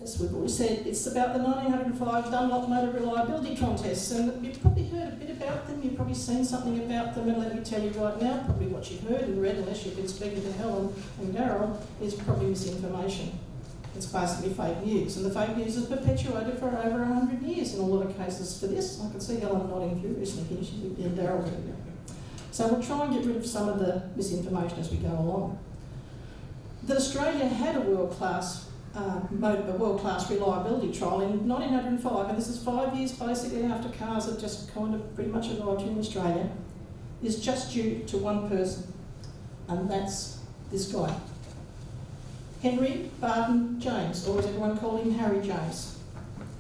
As we've already said, it's about the 1905 Dunlop Motor Reliability Contests, and you've probably heard a bit about them, you've probably seen something about them, and let me tell you right now, probably what you've heard and read, unless you've been speaking to Helen and Darryl, is probably misinformation. It's basically fake news, and the fake news is perpetuated for over 100 years in a lot of cases for this. I can see Helen nodding furiously here, she's and Darryl. So we'll try and get rid of some of the misinformation as we go along. That Australia had a world-class reliability trial in 1905, and this is 5 years basically after cars had just kind of pretty much arrived here in Australia, is just due to one person, and that's this guy. Harry Barton James, or as everyone called him, Harry James.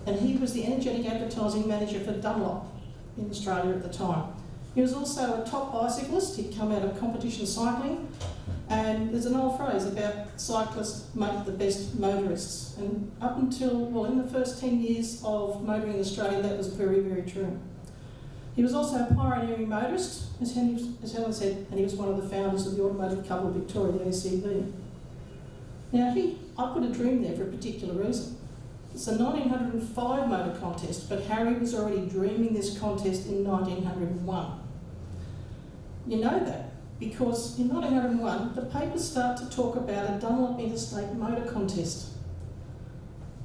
And he was the energetic advertising manager for Dunlop in Australia at the time. He was also a top bicyclist. He'd come out of competition cycling, and there's an old phrase about cyclists make the best motorists. And up until, well, in the first 10 years of motoring in Australia, that was very, very true. He was also a pioneering motorist, as Helen said, and he was one of the founders of the Automotive Club of Victoria, the ACB. Now, I put a dream there for a particular reason. It's a 1905 motor contest, but Harry was already dreaming this contest in 1901. You know that because in 1901, the papers start to talk about a Dunlop interstate motor contest.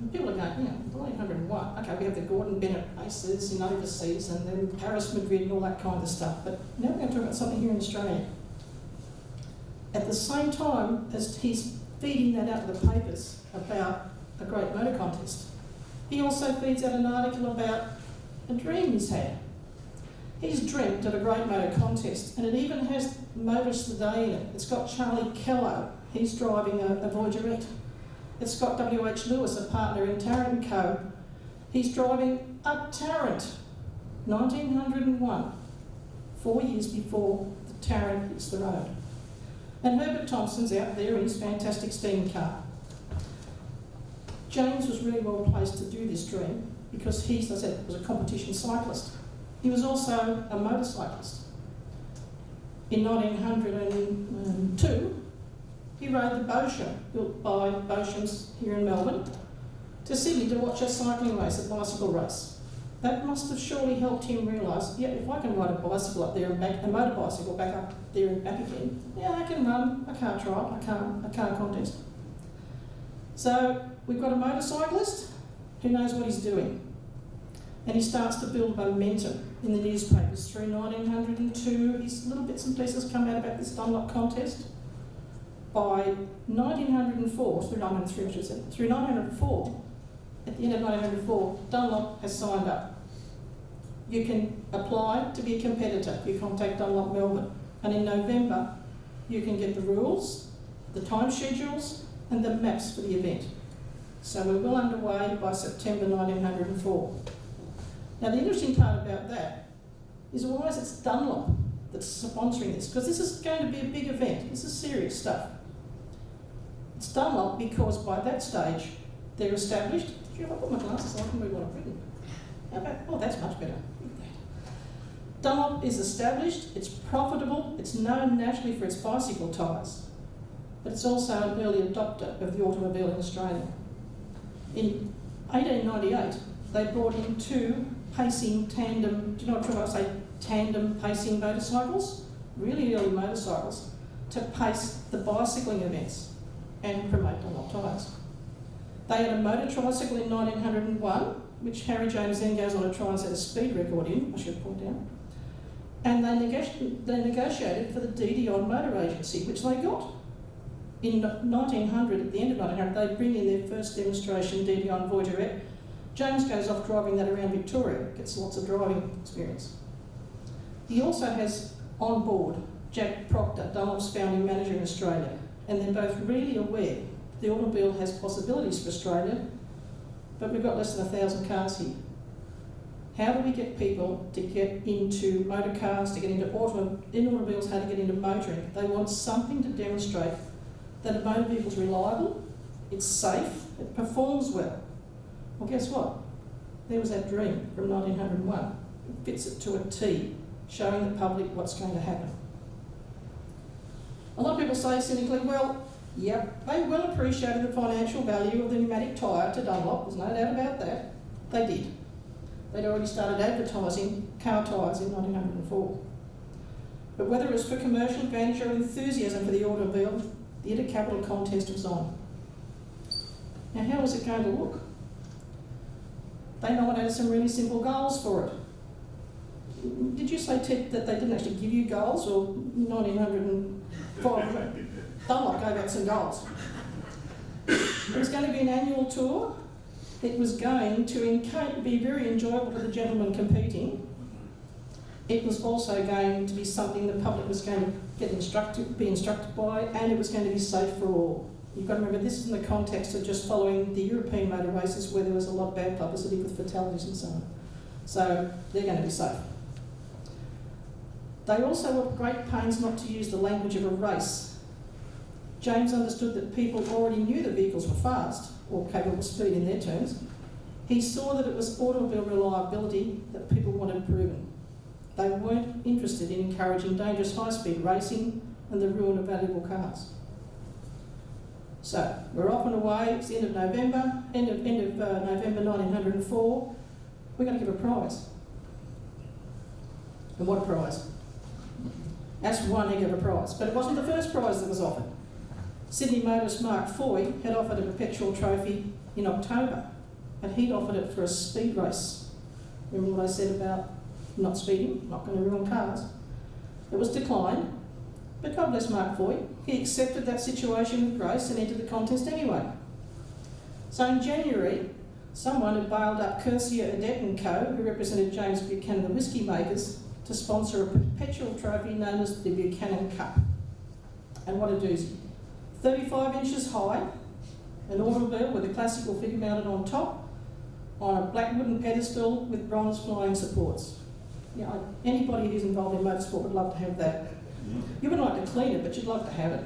And people are going, 1901, okay, we have the Gordon Bennett races in overseas and then Paris, Madrid and all that kind of stuff, but now we're going to talk about something here in Australia. At the same time as he's feeding that out to the papers about a great motor contest, he also feeds out an article about a dream he's had. He's dreamt of a great motor contest, and it even has Motorist Today in it. It's got Charlie Kellow, he's driving a Voyagerette. It's got W.H. Lewis, a partner in Tarrant & Co. He's driving a Tarrant, 1901, 4 years before the Tarrant hits the road. And Herbert Thompson's out there in his fantastic steam car. James was really well placed to do this dream because he, as I said, was a competition cyclist. He was also a motorcyclist. In 1902, he rode the Beauchamp, built by Beauchamps here in Melbourne, to Sydney to watch a cycling race, a bicycle race. That must have surely helped him realise, yeah, if I can ride a bicycle up there and back, a motor bicycle back up there and back again, yeah, I can run a car trial, a car contest. So we've got a motorcyclist who knows what he's doing. And he starts to build momentum in the newspapers through 1902. His little bits and pieces come out about this Dunlop contest. By 1904, through 1904, at the end of 1904, Dunlop has signed up. You can apply to be a competitor. You contact Dunlop Melbourne. And in November, you can get the rules, the time schedules, and the maps for the event. So we're well underway by September 1904. Now the interesting part about that is why is it's Dunlop that's sponsoring this? Because this is going to be a big event. This is serious stuff. It's Dunlop because by that stage they're established. If I put my glasses on, I can read what I've written. How about, oh, that's much better. Dunlop is established, it's profitable, it's known nationally for its bicycle tyres, but it's also an early adopter of the automobile in Australia. In 1898, they brought in two pacing tandem, do you know what I'm trying to say, tandem pacing motorcycles, really early motorcycles, to pace the bicycling events and promote Dunlop tyres. They had a motor tricycle in 1901, which Harry James then goes on to try and set a speed record in, I should point out. And they negotiated for the DDON Motor Agency, which they got. In 1900, at the end of 1900, they bring in their first demonstration DDON Voyagerette. James goes off driving that around Victoria, gets lots of driving experience. He also has on board Jack Proctor, Dunlop's founding manager in Australia, and they're both really aware the automobile has possibilities for Australia, but we've got less than 1,000 cars here. How do we get people to get into motor cars, to get into automobiles, how to get into motoring? They want something to demonstrate that a motor vehicle is reliable, it's safe, it performs well. Well, guess what? There was that dream from 1901. It fits it to a T, showing the public what's going to happen. A lot of people say cynically, well, Yep, they well appreciated the financial value of the pneumatic tyre to Dunlop, there's no doubt about that. They did. They'd already started advertising car tyres in 1904. But whether it was for commercial advantage or enthusiasm for the automobile, the intercapital contest was on. Now, how was it going to look? They nominated some really simple goals for it. Did you say, Ted, that they didn't actually give you goals, or 1905? Dunlop gave out some goals. It was going to be an annual tour. It was going to be very enjoyable for the gentlemen competing. It was also going to be something the public was going to be instructed by, and it was going to be safe for all. You've got to remember, this is in the context of just following the European motor races where there was a lot of bad publicity with fatalities and so on. So they're going to be safe. They also were at great pains not to use the language of a race. James understood that people already knew the vehicles were fast, or capable of speed in their terms. He saw that it was automobile reliability that people wanted proven. They weren't interested in encouraging dangerous high-speed racing and the ruin of valuable cars. So, we're off and away, it's the end of November, November 1904. We're going to give a prize. And what a prize. That's one heck of a prize. But it wasn't the first prize that was offered. Sydney motorist Mark Foy had offered a perpetual trophy in October, but he'd offered it for a speed race. Remember what I said about not speeding, not going to ruin cars? It was declined, but God bless Mark Foy. He accepted that situation with grace and entered the contest anyway. So in January, someone had bailed up Cursia Adet & Co., who represented James Buchanan, the whisky makers, to sponsor a perpetual trophy known as the Buchanan Cup. And what a doozy. 35 inches high, an automobile with a classical figure mounted on top, on a black wooden pedestal with bronze flying supports. Yeah, anybody who's involved in motorsport would love to have that. You wouldn't like to clean it, but you'd love to have it.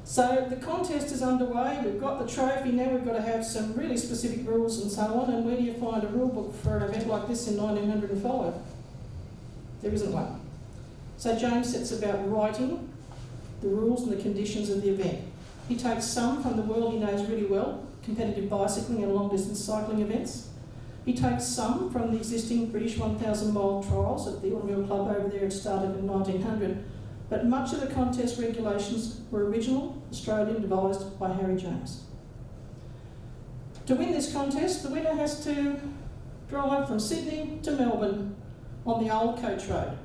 So the contest is underway, we've got the trophy, now we've got to have some really specific rules and so on, and where do you find a rule book for an event like this in 1905? There isn't one. So James sets about writing the rules and the conditions of the event. He takes some from the world he knows really well, competitive bicycling and long-distance cycling events. He takes some from the existing British 1,000-mile trials that the Automobile Club over there had started in 1900, but much of the contest regulations were original, Australian, devised by Harry James. To win this contest, the winner has to drive from Sydney to Melbourne on the old coach road,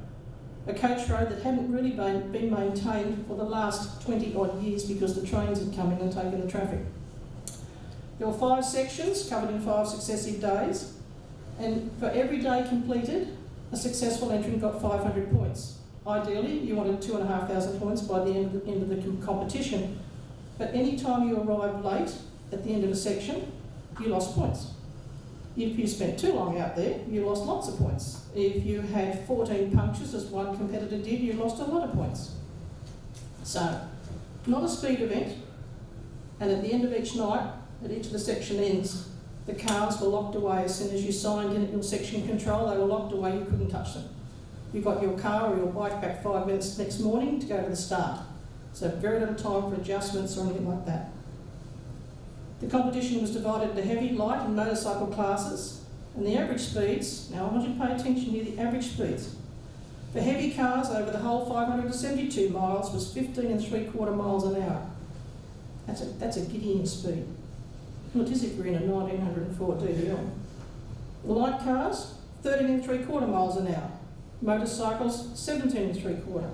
a coach road that hadn't really been maintained for the last 20-odd years because the trains had come in and taken the traffic. There were 5 sections covered in 5 successive days, and for every day completed, a successful entrant got 500 points. Ideally, you wanted 2,500 points by the end of the competition, but any time you arrived late at the end of a section, you lost points. If you spent too long out there, you lost lots of points. If you had 14 punctures, as one competitor did, you lost a lot of points. So, not a speed event, and at the end of each night, at each of the section ends, the cars were locked away. As soon as you signed in at your section control, they were locked away, you couldn't touch them. You got your car or your bike back 5 minutes next morning to go to the start. So very little time for adjustments or anything like that. The competition was divided into heavy, light and motorcycle classes, and the average speeds, now I want you to pay attention here, the average speeds. For heavy cars over the whole 572 miles was 15 3/4 miles an hour. That's a Gideon speed. What is it, we're in a 1904 DDL. The light cars, 13 3/4 miles an hour. Motorcycles, 17 3/4.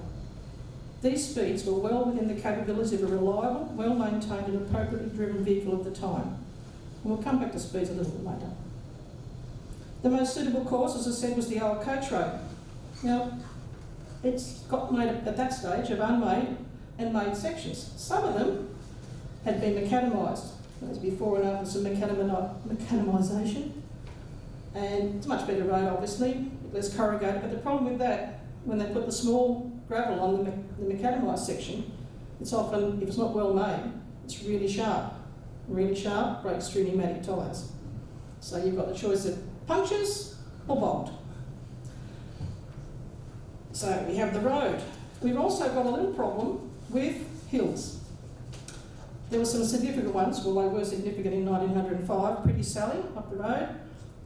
These speeds were well within the capabilities of a reliable, well-maintained and appropriately driven vehicle of the time. And we'll come back to speeds a little bit later. The most suitable course, as I said, was the old coach road. Now, it's got made at that stage of unmade and made sections. Some of them had been macadamised. That was before and after some macadamisation. And it's a much better road, obviously, less corrugated. But the problem with that, when they put the small gravel on the macadamised section, it's often, if it's not well made, it's really sharp. Really sharp, breaks through pneumatic tyres. So you've got the choice of punctures or bolt. So we have the road. We've also got a little problem with hills. There were some significant ones, well, they were significant in 1905, Pretty Sally up the road,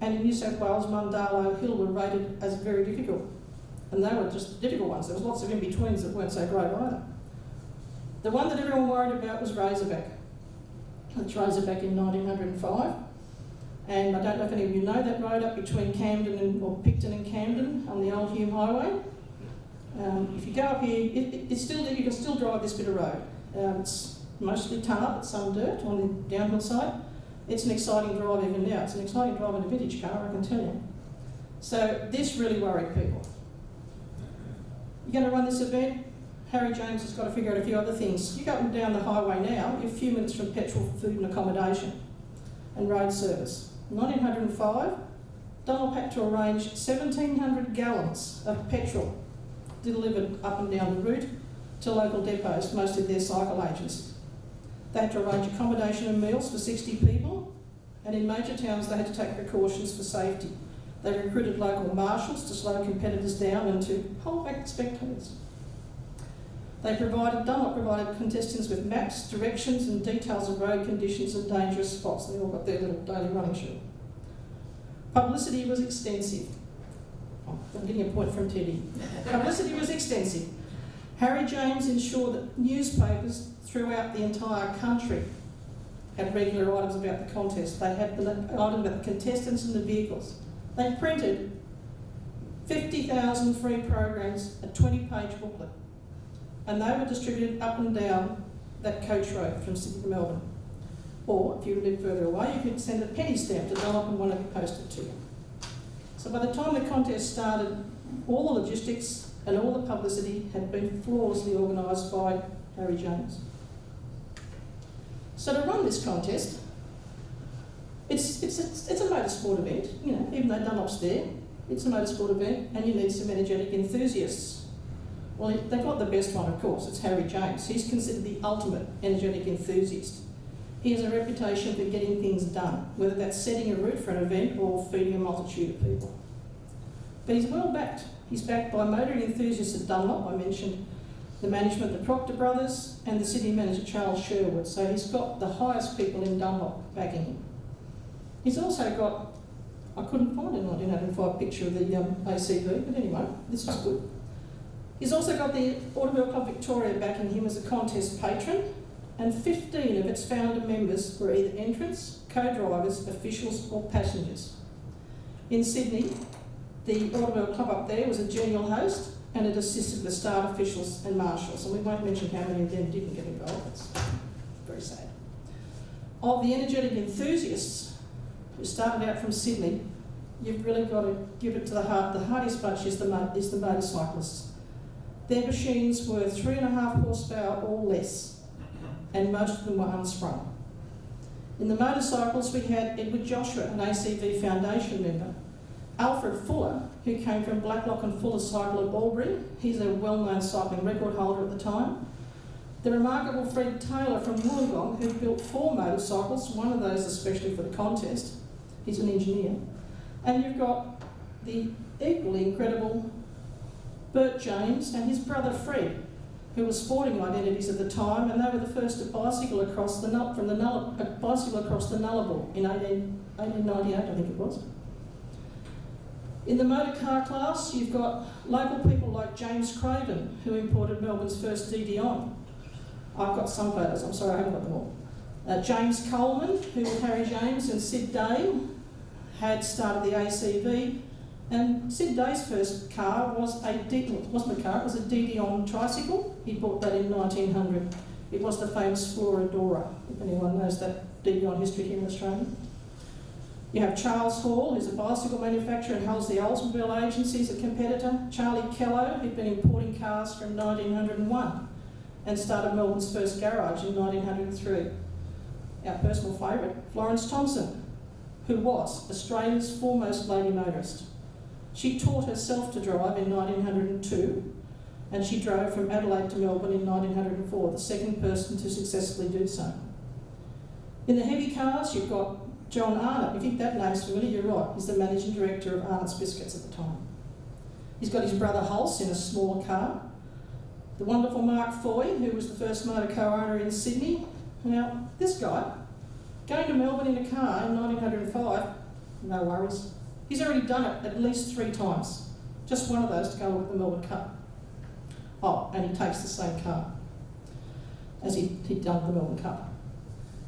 and in New South Wales, Mundalo Hill were rated as very difficult. And they were just difficult ones. There was lots of in-betweens that weren't so great either. The one that everyone worried about was Razorback. It's Razorback in 1905. And I don't know if any of you know that road up between or Picton and Camden on the old Hume Highway. If you go up here, it's still there, you can still drive this bit of road. It's mostly tar, but some dirt on the downhill side. It's an exciting drive even now. It's an exciting drive in a vintage car, I can tell you. So this really worried people. You're going to run this event, Harry James has got to figure out a few other things. You go up and down the highway now, you're a few minutes from petrol, food and accommodation and road service. 1905, Dunlop had to arrange 1,700 gallons of petrol delivered up and down the route to local depots, mostly their cycle agencies. They had to arrange accommodation and meals for 60 people, and in major towns they had to take precautions for safety. They recruited local marshals to slow competitors down and to hold back spectators. Dunlop provided contestants with maps, directions and details of road conditions and dangerous spots. They all got their little daily running sheet. Publicity was extensive. Oh, I'm getting a point from Teddy. Publicity was extensive. Harry James ensured that newspapers throughout the entire country had regular items about the contest. They had the items about the contestants and the vehicles. They printed 50,000 free programs, a 20-page booklet, and they were distributed up and down that coach road from Sydney to Melbourne. Or, if you lived further away, you could send a penny stamp to Dunlop and one of you posted to you. So by the time the contest started, all the logistics and all the publicity had been flawlessly organised by Harry James. So to run this contest, it's a motorsport event, you know, even though Dunlop's there, it's a motorsport event and you need some energetic enthusiasts. Well, they've got the best one, of course, it's Harry James. He's considered the ultimate energetic enthusiast. He has a reputation for getting things done, whether that's setting a route for an event or feeding a multitude of people. But he's well backed. He's backed by motoring enthusiasts at Dunlop. I mentioned the management, the Proctor brothers, and the city manager, Charles Sherwood. So he's got the highest people in Dunlop backing him. He's also got, I couldn't find a 1905 picture of the ACV, but anyway, this was good. He's also got the Automobile Club Victoria backing him as a contest patron, and 15 of its founder members were either entrants, co-drivers, officials or passengers. In Sydney, the Automobile Club up there was a genial host and it assisted with staff officials and marshals, and we won't mention how many of them didn't get involved. It's very sad. Of the energetic enthusiasts who started out from Sydney, you've really got to give it to the heart. The hardest bunch is the motorcyclists. Their machines were 3.5 horsepower or less, and most of them were unsprung. In the motorcycles, we had Edward Joshua, an ACV Foundation member. Alfred Fuller, who came from Blacklock and Fuller Cycle at Albury. He's a well-known cycling record holder at the time. The remarkable Fred Taylor from Wollongong, who built 4 motorcycles, one of those especially for the contest. He's an engineer. And you've got the equally incredible Bert James and his brother Fred, who were sporting identities at the time, and they were the first to bicycle across the Nullarbor in 1898, I think it was. In the motor car class, you've got local people like James Craven, who imported Melbourne's first DD-on. I've got some photos, I'm sorry I haven't got them all. James Coleman, who with Harry James and Sid Day had started the ACV, and Sid Day's first car was it was a DD-on tricycle. He bought that in 1900. It was the famous Floridora, if anyone knows that DD-on history here in Australia. You have Charles Hall, who's a bicycle manufacturer and holds the Oldsmobile Agency as a competitor. Charlie Kellow, who'd been importing cars from 1901 and started Melbourne's first garage in 1903. Our personal favourite, Florence Thomson, who was Australia's foremost lady motorist. She taught herself to drive in 1902, and she drove from Adelaide to Melbourne in 1904, the second person to successfully do so. In the heavy cars, you've got John Arnott. If you think that name's familiar, you're right. He's the managing director of Arnott's Biscuits at the time. He's got his brother Hulse in a smaller car. The wonderful Mark Foy, who was the first motor co-owner in Sydney. Now, this guy, going to Melbourne in a car in 1905, no worries. He's already done it at least 3 times. Just one of those to go with the Melbourne Cup. Oh, and he takes the same car as he'd done the Melbourne Cup.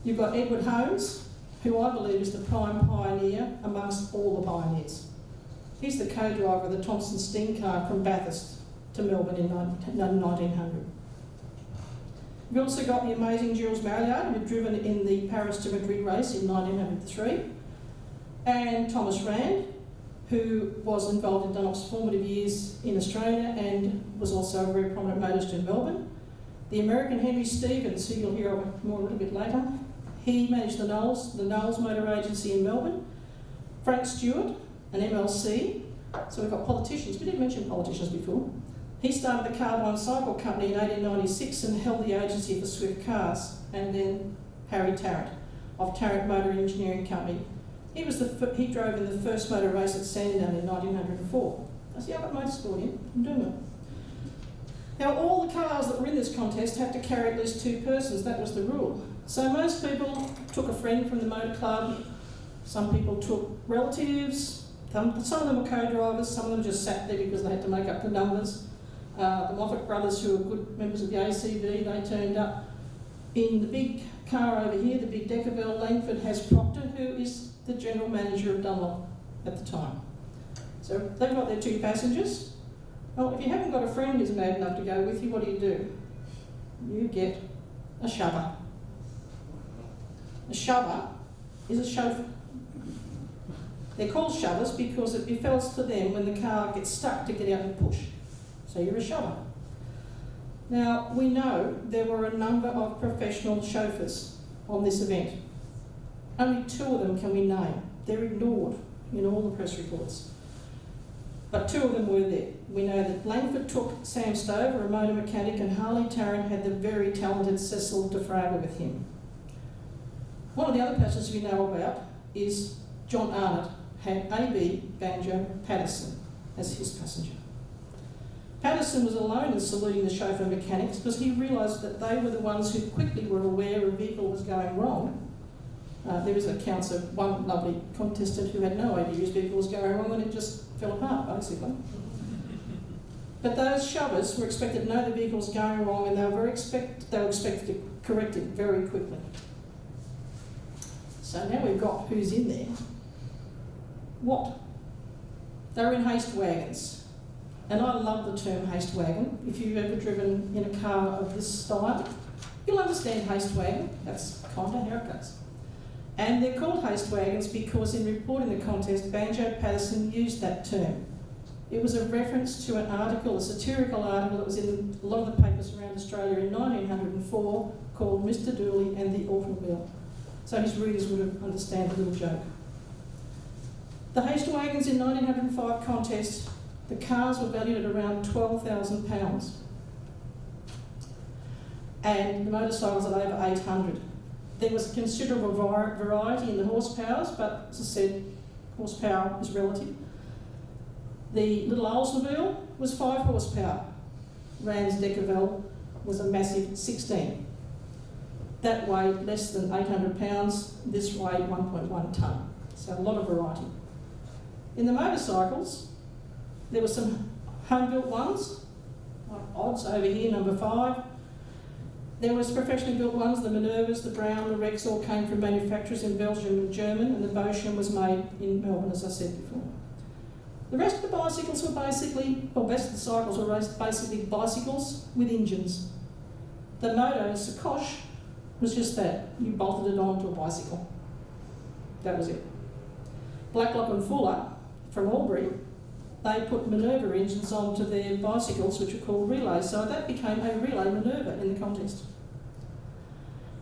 You've got Edward Holmes, who I believe is the prime pioneer amongst all the pioneers. He's the co-driver of the Thomson Sting car from Bathurst to Melbourne in 1900. We've also got the amazing Jules Marliard, who'd driven in the Paris to Madrid race in 1903, and Thomas Rand, who was involved in Dunlop's formative years in Australia and was also a very prominent motorist in Melbourne. The American Henry Stevens, who you'll hear of more a little bit later, he managed the Knowles Motor Agency in Melbourne. Frank Stewart, an MLC, so we've got politicians. We didn't mention politicians before. He started the Carbine Cycle Company in 1896 and held the agency for Swift Cars. And then Harry Tarrant of Tarrant Motor Engineering Company. He drove in the first motor race at Sandown in 1904. I see, I've got motorsport in, I'm doing it. Now, all the cars that were in this contest had to carry at least 2 persons. That was the rule. So most people took a friend from the motor club. Some people took relatives. Some of them were co-drivers. Some of them just sat there because they had to make up the numbers. The Moffat brothers, who were good members of the ACV, they turned up. In the big car over here, the big Deckerville, Langford has Proctor, who is the general manager of Dunlop at the time. So they've got their 2 passengers. Well, if you haven't got a friend who's mad enough to go with you, what do? You get a shover. A shover is a chauffeur. They're called shovers because it befalls to them when the car gets stuck to get out and push. So you're a shover. Now, we know there were a number of professional chauffeurs on this event. Only 2 of them can we name. They're ignored in all the press reports. But 2 of them were there. We know that Langford took Sam Stover, a motor mechanic, and Harley Tarrant had the very talented Cecil DeFraga with him. One of the other passengers we know about is John Arnott had A.B. Banjo Patterson as his passenger. Patterson was alone in saluting the chauffeur mechanics because he realised that they were the ones who quickly were aware a vehicle was going wrong. There was accounts of one lovely contestant who had no idea his vehicle was going wrong and it just fell apart, basically. But those shovers were expected to know the vehicle was going wrong and they were expected to correct it very quickly. So now we've got who's in there. What? They were in haste wagons. And I love the term haste wagon. If you've ever driven in a car of this style, you'll understand haste wagon. That's kind of how it goes. And they're called haste wagons because in reporting the contest, Banjo Patterson used that term. It was a reference to an article, a satirical article that was in a lot of the papers around Australia in 1904 called Mr. Dooley and the Automobile. So his readers would have understand the little joke. The haste wagons in 1905 contest, the cars were valued at around £12,000 and the motorcycles at over 800. There was a considerable variety in the horsepowers, but as I said, horsepower is relative. The little Oldsmobile was 5 horsepower. Rand's Deckerville was a massive 16. That weighed less than 800 pounds, this weighed 1.1 tonne. So a lot of variety. In the motorcycles, there were some home-built ones, like Odds over here, number 5. There was professionally built ones, the Minervas, the Brown, the Rex, all came from manufacturers in Belgium and German, and the Beauchamp was made in Melbourne, as I said before. The rest of the bicycles were basically, or rest of the cycles were basically bicycles with engines. The Moto Sacoche was just that. You bolted it onto a bicycle. That was it. Blacklock and Fuller from Albury, they put Minerva engines onto their bicycles, which were called relays, so that became a relay Minerva in the contest.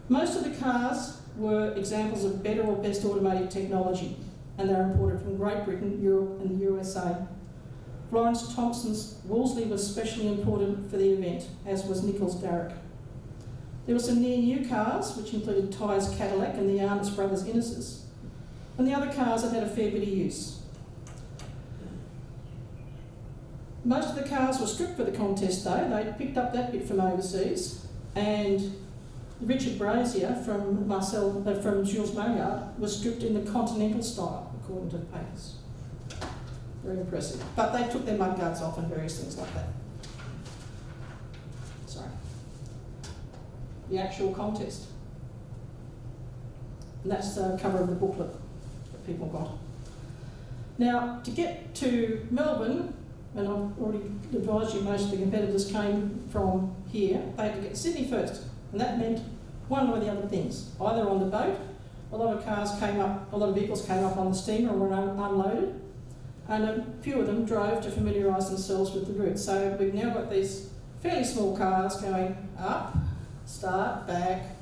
Most of the cars were examples of better or best automotive technology, and they were imported from Great Britain, Europe and the USA. Florence Thomson's Wolseley was specially imported for the event, as was Nichols Darragh. There were some near-new cars, which included Tyre's Cadillac and the Arnott's Brothers Inneses, and the other cars that had a fair bit of use. Most of the cars were stripped for the contest though. They picked up that bit from overseas, and Richard Brazier from Jules Maillard was stripped in the continental style, according to the papers. Very impressive. But they took their mudguards off and various things like that. Sorry. The actual contest. And that's the cover of the booklet that people got. Now, to get to Melbourne, and I've already advised you most of the competitors came from here, they had to get to Sydney first. And that meant one or the other things. Either on the boat, a lot of vehicles came up on the steamer and were unloaded, and a few of them drove to familiarise themselves with the route. So we've now got these fairly small cars going up, start, back,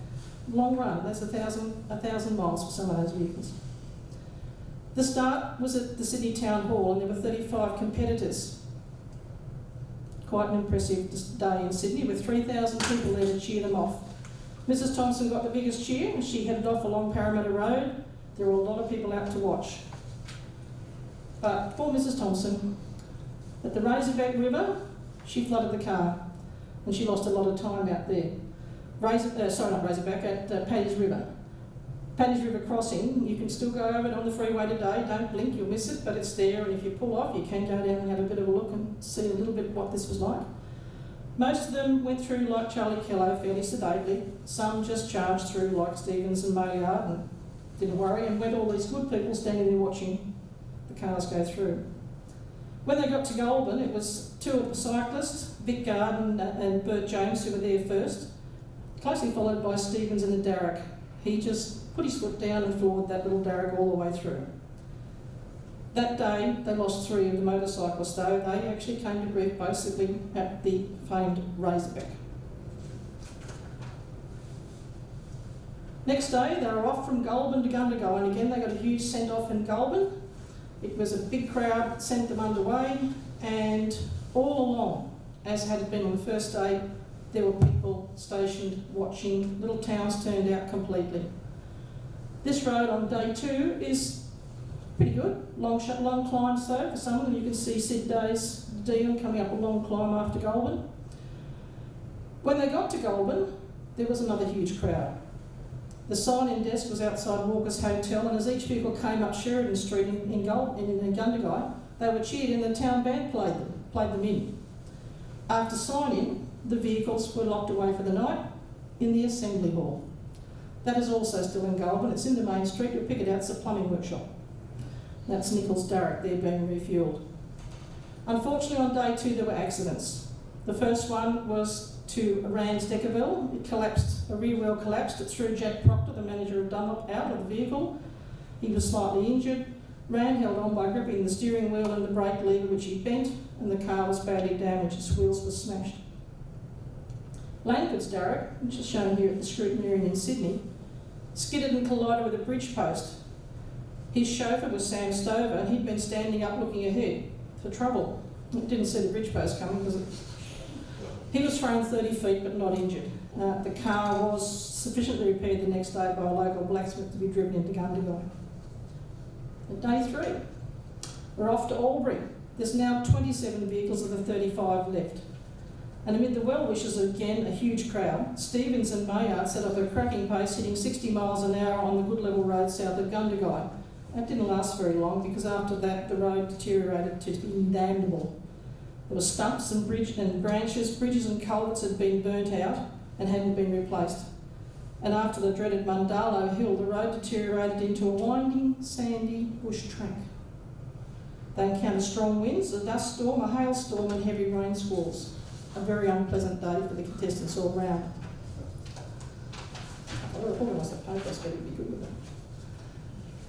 long run. That's 1,000 miles for some of those vehicles. The start was at the Sydney Town Hall, and there were 35 competitors. Quite an impressive day in Sydney, with 3,000 people there to cheer them off. Mrs Thomson got the biggest cheer, and she headed off along Parramatta Road. There were a lot of people out to watch. But poor Mrs Thomson, at the Razorback River, she flooded the car, and she lost a lot of time out there. At Paddy's River. Paddy's River crossing, you can still go over it on the freeway today. Don't blink, you'll miss it, but it's there, and if you pull off, you can go down and have a bit of a look and see a little bit what this was like. Most of them went through like Charlie Kellow, fairly sedately. Some just charged through like Stevens and Maillard and didn't worry, and went all these good people standing there watching the cars go through. When they got to Goulburn, it was two of the cyclists, Vic Garden and Bert James, who were there first, closely followed by Stevens in the Darrick. He just put his foot down and floored that little Darrick all the way through. That day, they lost 3 of the motorcyclists, though. They actually came to grief basically at the famed Razorback. Next day, they were off from Goulburn to Gundagai, and again they got a huge send-off in Goulburn. It was a big crowd, sent them underway, and all along, as had been on the first day, there were people stationed watching. Little towns turned out completely. This road on day 2 is pretty good. Long climbs though for some of them. You can see Sid Day's Dion coming up a long climb after Goulburn. When they got to Goulburn, there was another huge crowd. The sign-in desk was outside Walker's Hotel, and as each vehicle came up Sheridan Street in Gundagai, they were cheered and the town band played them in. After sign-in, the vehicles were locked away for the night in the Assembly Hall. That is also still in Goulburn. It's in the main street. You'll pick it out. It's a plumbing workshop. That's Nichols Darrick. They're being refuelled. Unfortunately, on day 2, there were accidents. The first one was to Rand's Deckerville. It collapsed. A rear wheel collapsed. It threw Jack Proctor, the manager of Dunlop, out of the vehicle. He was slightly injured. Rand held on by gripping the steering wheel and the brake lever, which he bent, and the car was badly damaged. Its wheels were smashed. Langford's Darrick, which is shown here at the Scrutineering in Sydney, skidded and collided with a bridge post. His chauffeur was Sam Stover, and he'd been standing up looking ahead for trouble. He didn't see the bridge post coming because he was thrown 30 feet but not injured. The car was sufficiently repaired the next day by a local blacksmith to be driven into Gundagai. At day 3, we're off to Albury. There's now 27 vehicles of the 35 left. And amid the well-wishers, again, a huge crowd, Stevens and Maillard set up a cracking pace, hitting 60 miles an hour on the good level road south of Gundagai. That didn't last very long, because after that the road deteriorated to damnable. There were stumps and branches, bridges and culverts had been burnt out and hadn't been replaced. And after the dreaded Mundalo Hill, the road deteriorated into a winding, sandy bush track. They encountered strong winds, a dust storm, a hailstorm and heavy rain squalls. A very unpleasant day for the contestants all round. I would have organised a paper, so it'd be good with it.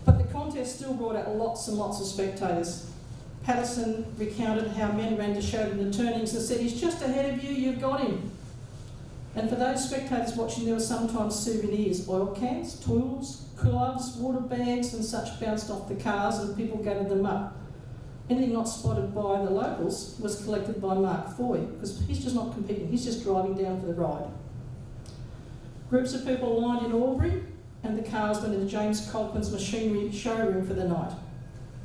But the contest still brought out lots and lots of spectators. Patterson recounted how men ran to show them the turnings and said, "He's just ahead of you, you've got him." And for those spectators watching, there were sometimes souvenirs, oil cans, tools, gloves, water bags and such bounced off the cars, and people gathered them up. Anything not spotted by the locals was collected by Mark Foy, because he's just not competing, he's just driving down for the ride. Groups of people lined in Albury, and the cars went into James Colquhoun's machinery showroom for the night.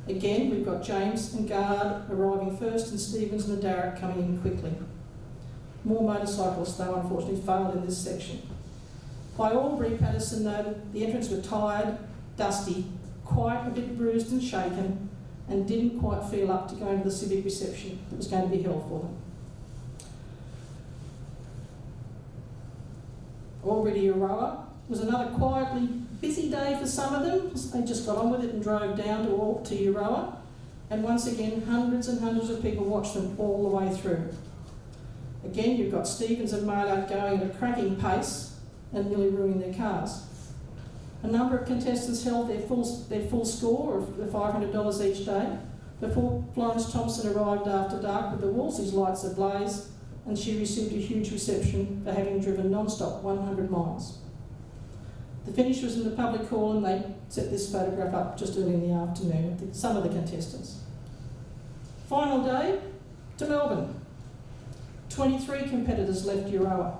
Again, we've got James and Gard arriving first and Stevens and the Darrant coming in quickly. More motorcyclists, though, unfortunately failed in this section. By Albury, Patterson noted the entrants were tired, dusty, quite a bit bruised and shaken, and didn't quite feel up to going to the civic reception that was going to be held for them. Albury to Euroa was another quietly busy day for some of them. They just got on with it and drove down to Euroa, and once again hundreds and hundreds of people watched them all the way through. Again, you've got Stevens and Maynard going at a cracking pace and nearly ruining their cars. A number of contestants held their full score of the $500 each day before Florence Thomson arrived after dark with the Wolsey's lights ablaze, and she received a huge reception for having driven non-stop 100 miles. The finish was in the public hall, and they set this photograph up just early in the afternoon of some of the contestants. Final day to Melbourne. 23 competitors left Euroa.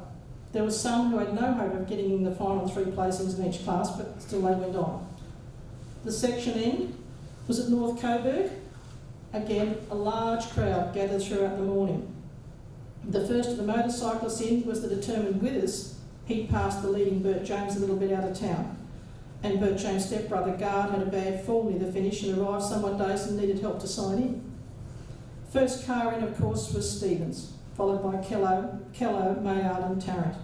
There were some who had no hope of getting in the final 3 placings in each class, but still they went on. The section end was at North Coburg. Again, a large crowd gathered throughout the morning. The first of the motorcyclists in was the determined Withers. He'd passed the leading Bert James a little bit out of town. And Bert James' stepbrother Gard had a bad fall near the finish and arrived somewhat dazed and needed help to sign in. First car in, of course, was Stevens, followed by Kellow, Maynard and Tarrant.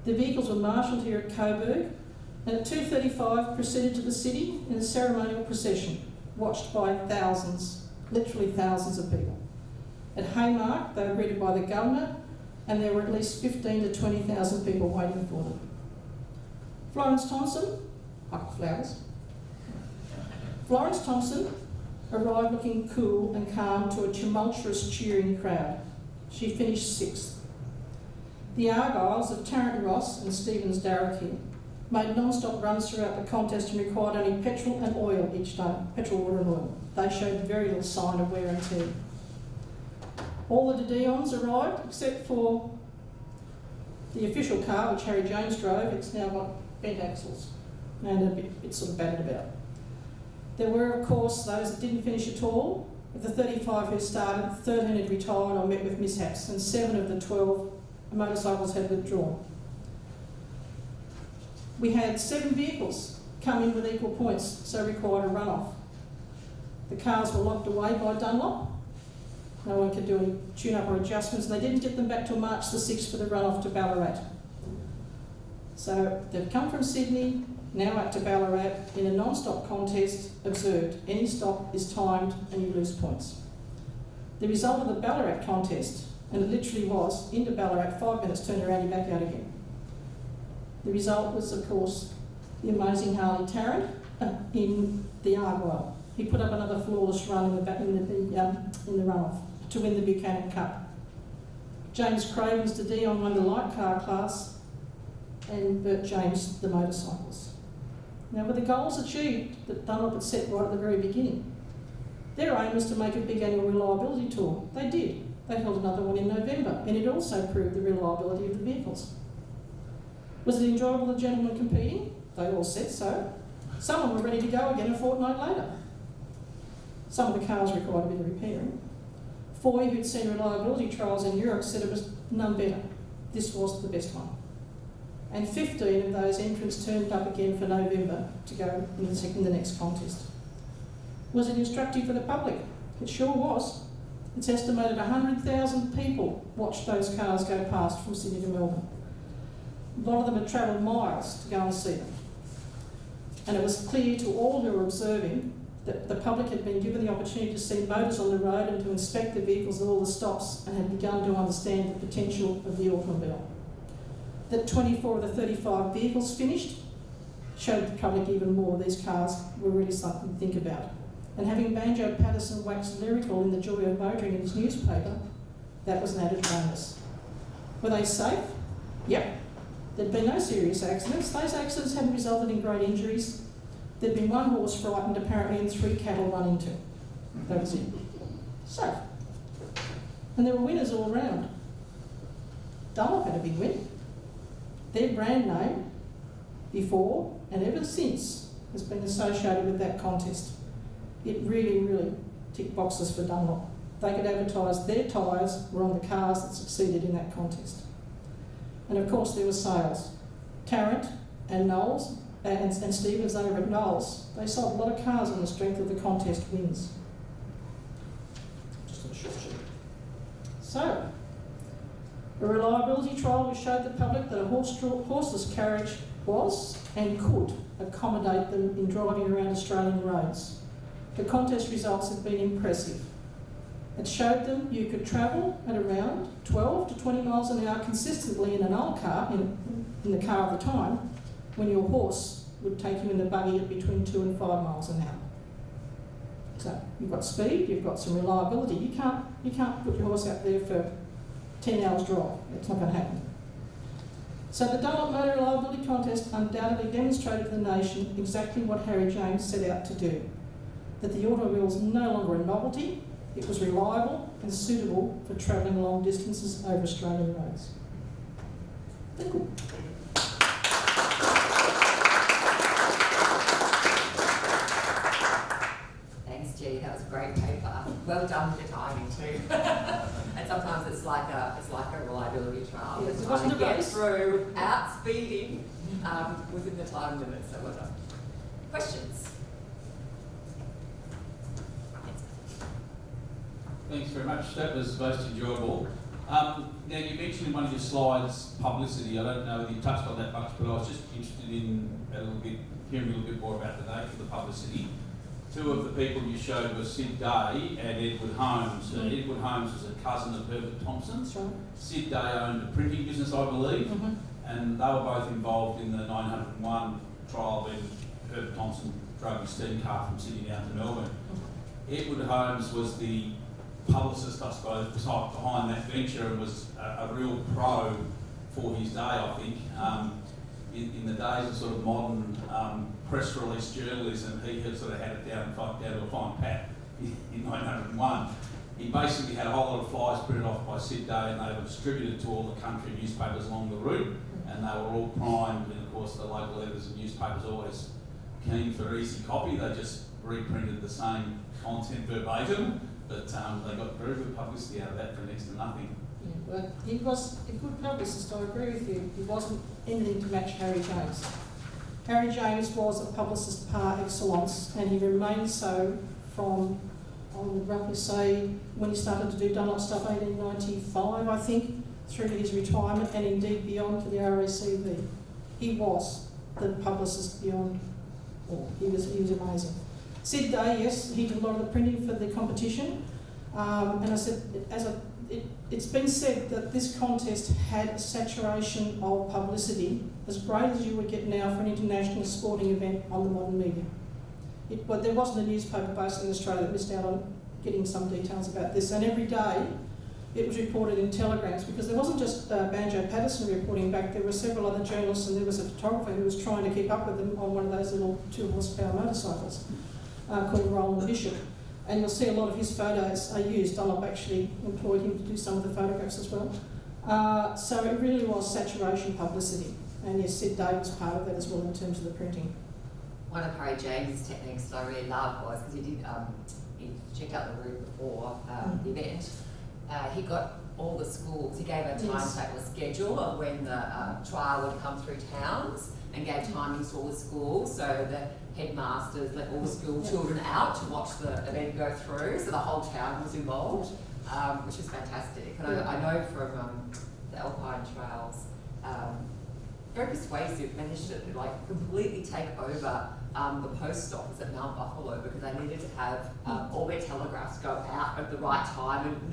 The vehicles were marshalled here at Coburg, and at 2:35 proceeded to the city in a ceremonial procession, watched by thousands, literally thousands of people. At Haymark, they were greeted by the governor, and there were at least 15 to 20,000 people waiting for them. Florence Thomson, flowers. Florence Thomson arrived looking cool and calm to a tumultuous cheering crowd. She finished 6th. The Argylls of Tarrant Ross and Stevens Darracq made non-stop runs throughout the contest and required only petrol and oil each day, petrol, water and oil. They showed very little sign of wear and tear. All the De Dions arrived except for the official car, which Harry James drove. It's now got bent axles and a bit sort of battered about. There were, of course, those that didn't finish at all. Of the 35 who started, 13 had retired or met with mishaps, and 7 of the 12 motorcycles had withdrawn. We had 7 vehicles come in with equal points, so required a runoff. The cars were locked away by Dunlop. No one could do any tune-up or adjustments, and they didn't get them back till March the 6th for the runoff to Ballarat. So they've come from Sydney, now out to Ballarat in a non-stop contest. Observed, any stop is timed and you lose points. The result of the Ballarat contest, and it literally was, into Ballarat, 5 minutes, turned around, you're back out again. The result was, of course, the amazing Harley Tarrant in the Argyle. He put up another flawless run in the runoff to win the Buchanan Cup. James Craven's De Dion won the light car class, and Bert James the motorcycles. Now, were the goals achieved that Dunlop had set right at the very beginning? Their aim was to make a big annual reliability tour. They did. They held another one in November, and it also proved the reliability of the vehicles. Was it enjoyable, the gentlemen competing? They all said so. Some of them were ready to go again a fortnight later. Some of the cars required a bit of repairing. Foy, who'd seen reliability trials in Europe, said it was none better. This was the best one. And 15 of those entrants turned up again for November to go in the next contest. Was it instructive for the public? It sure was. It's estimated 100,000 people watched those cars go past from Sydney to Melbourne. A lot of them had travelled miles to go and see them. And it was clear to all who were observing that the public had been given the opportunity to see motors on the road and to inspect the vehicles at all the stops, and had begun to understand the potential of the automobile. That 24 of the 35 vehicles finished showed the public even more these cars were really something to think about. And having Banjo Patterson wax lyrical in The Joy of Motoring in his newspaper, that was an added bonus. Were they safe? Yep. There'd been no serious accidents. Those accidents hadn't resulted in great injuries. There'd been 1 horse frightened apparently and 3 cattle run into. That was it. Safe. And there were winners all round. Dunlop had a big win. Their brand name, before and ever since, has been associated with that contest. it really, really ticked boxes for Dunlop. They could advertise their tyres were on the cars that succeeded in that contest. And of course there were sales. Tarrant and Knowles and Stevens over at Knowles, they sold a lot of cars on the strength of the contest wins. Just a short sheet. So, a reliability trial which showed the public that a horseless carriage was and could accommodate them in driving around Australian roads. The contest results have been impressive. It showed them you could travel at around 12 to 20 miles an hour consistently in an old car, in the car of the time, when your horse would take you in the buggy at between 2 and 5 miles an hour. So you've got speed, you've got some reliability. You can't put your horse out there for 10 hours drive. It's not going to happen. So the Dunlop Motor Reliability Contest undoubtedly demonstrated to the nation exactly what Harry James set out to do. That the automobile was no longer a novelty, it was reliable and suitable for travelling long distances over Australian roads. Thank you. Thanks, G. That was a great paper. Well done with your timing too. And sometimes it's like a reliability trial. Yes, it's trying to get through without speeding within the time limit. So well done. Questions? Thanks very much. That was most enjoyable. Now, you mentioned in one of your slides publicity. I don't know whether you touched on that much, but I was just interested in hearing a little bit more about the nature of the publicity. Two of the people you showed were Sid Day and Edward Holmes. Edward Holmes was a cousin of Harry Thomson. That's right. Sid Day owned a printing business, I believe, and they were both involved in the 901 trial when Harry Thomson drove his steam car from Sydney down to Melbourne. Edward Holmes was the publicist, I suppose, behind that venture and was a real pro for his day, I think. In the days of sort of modern press release journalism, he had sort of had it down to a fine pat in 1901. He basically had a whole lot of flyers printed off by Sid Day and they were distributed to all the country newspapers along the route, and they were all primed, and of course the local editors and newspapers always keen for easy copy. They just reprinted the same content verbatim, but they got very good publicity out of that for next to nothing. Yeah, well, he was a good publicist, I agree with you. He wasn't anything to match Harry James. Harry James was a publicist par excellence, and he remained so from, I would roughly say, when he started to do Dunlop stuff, 1895, I think, through to his retirement, and indeed beyond to the RACV. He was the publicist beyond all. He was amazing. Sid Day, yes, he did a lot of the printing for the competition, and I said, it's been said that this contest had a saturation of publicity as great as you would get now for an international sporting event on the modern media. But there wasn't a newspaper based in Australia that missed out on getting some details about this, and every day it was reported in telegrams, because there wasn't just Banjo Patterson reporting back, there were several other journalists, and there was a photographer who was trying to keep up with them on one of those little 2-horsepower motorcycles called Roland Bishop. And you'll see a lot of his photos are used. Dunlop actually employed him to do some of the photographs as well. So it really was saturation publicity. And yes, Sid Day was part of that as well in terms of the printing. One of Harry James' techniques that I really loved was, because he checked out the route before the event, he got all the schools, he gave a timetable, a schedule of when the trial would come through towns, and gave timings to all the schools, so the headmasters let all the school children out to watch the event go through, so the whole town was involved, which was fantastic. And I know from the Alpine Trails, very persuasive, managed to like completely take over the post office at Mount Buffalo, because they needed to have all their telegraphs go out at the right time, and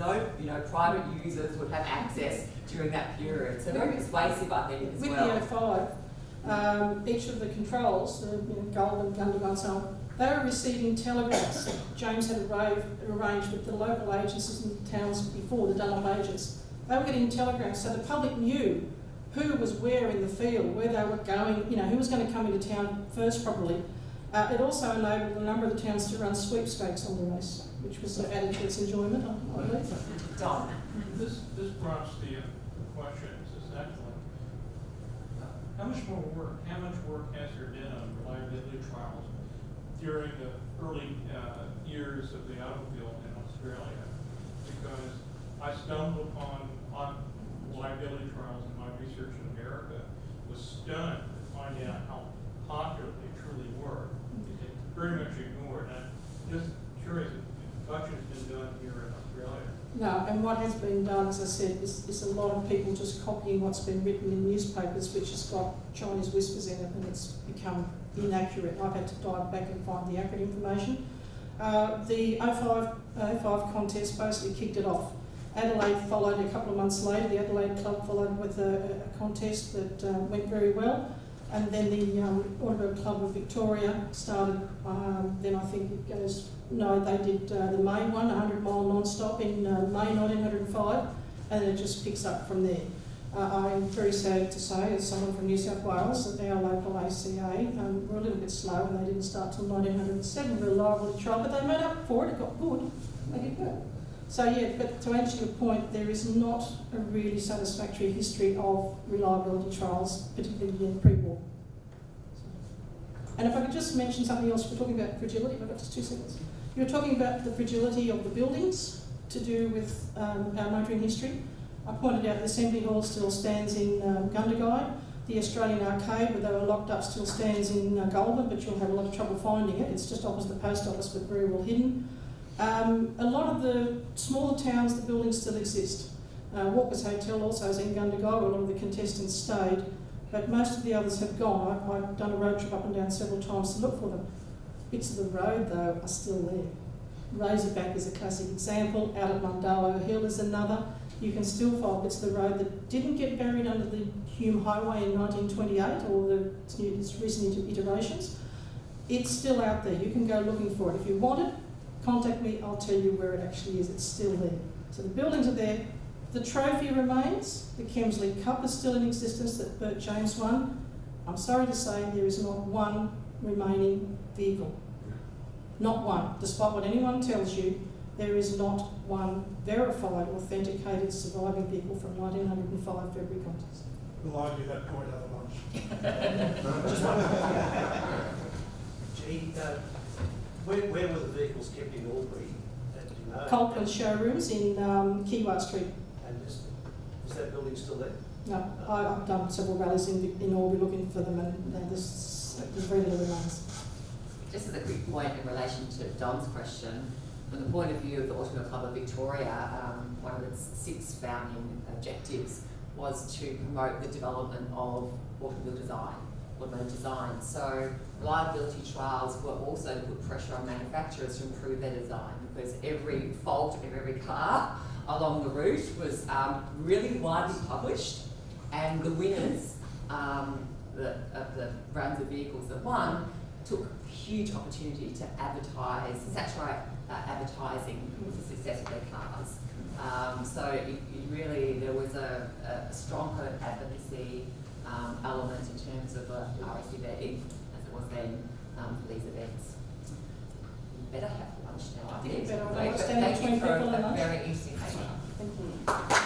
no private users would have access during that period. So very persuasive, I think, as well. With the 05, each of the controls, Gold and Gundagai and so on, they were receiving telegraphs. James had arranged with the local agencies in the towns before, the Dunlop agents. They were getting telegrams, so the public knew who was where in the field, where they were going, who was going to come into town first properly. It also enabled a number of the towns to run sweepstakes on the race, which was added to its enjoyment, I believe. Don. This prompts the question, this is excellent. How much work has there been on reliability trials during the early years of the automobile in Australia, because I stumbled upon liability trials in my research in America, was stunned to find out how popular they truly were. It's very much ignored. And I'm just curious if much has been done here in Australia. No, and what has been done, as I said, is a lot of people just copying what's been written in newspapers, which has got Chinese whispers in it, and it's become inaccurate. I've had to dive back and find the accurate information. The 05 contest basically kicked it off. Adelaide followed a couple of months later. The Adelaide Club followed with a contest that went very well. And then the Automobile Club of Victoria started, then I think it goes, no, they did the May one, 100 mile non-stop in May 1905, and it just picks up from there. I'm very sad to say, as someone from New South Wales, that our local ACA were a little bit slow and they didn't start till 1907 with a liability trial, but they made up for it, it got good, they did well. So yeah, but to answer your point, there is not a really satisfactory history of reliability trials, particularly in pre-war. And if I could just mention something else, we're talking about fragility, I've got just 2 seconds. You were talking about the fragility of the buildings to do with our motoring history. I pointed out the Assembly Hall still stands in Gundagai. The Australian Arcade, where they were locked up, still stands in Goulburn, but you'll have a lot of trouble finding it. It's just opposite the post office, but very well hidden. A lot of the smaller towns, the buildings still exist. Walker's Hotel also is in Gundagai, where a lot of the contestants stayed, but most of the others have gone. I've done a road trip up and down several times to look for them. Bits of the road, though, are still there. Razorback is a classic example. Out at Mundawo Hill is another. You can still find bits of the road that didn't get buried under the Hume Highway in 1928 or its recent iterations. It's still out there. You can go looking for it. If you want it, contact me, I'll tell you where it actually is. It's still there. So the buildings are there. The trophy remains. The Kemsley Cup is still in existence that Bert James won. I'm sorry to say there is not one remaining vehicle. Not one. Despite what anyone tells you, there is not one verified, authenticated surviving vehicle from 1905 February contest. We'll argue that point over lunch. Just one. Gee, where were the vehicles kept in Albury? Do you know? Coldplan's showrooms in Kiwa Street. And is that building still there? No, I've done several rallies in Albury looking for them, and there's very little remains. Just as a quick point in relation to Don's question, from the point of view of the Automobile Club of Victoria, one of its 6 founding objectives was to promote the development of automotive design. So reliability trials were also to put pressure on manufacturers to improve their design, because every fault of every car along the route was really widely published, and the winners of the brands of vehicles that won took huge opportunity to saturate advertising with the success of their cars. So there was a strong kind of advocacy element in terms of RSCB, as it was then for these events. You better have lunch now, I think. Better Thank you for a very interesting paper. Thank you.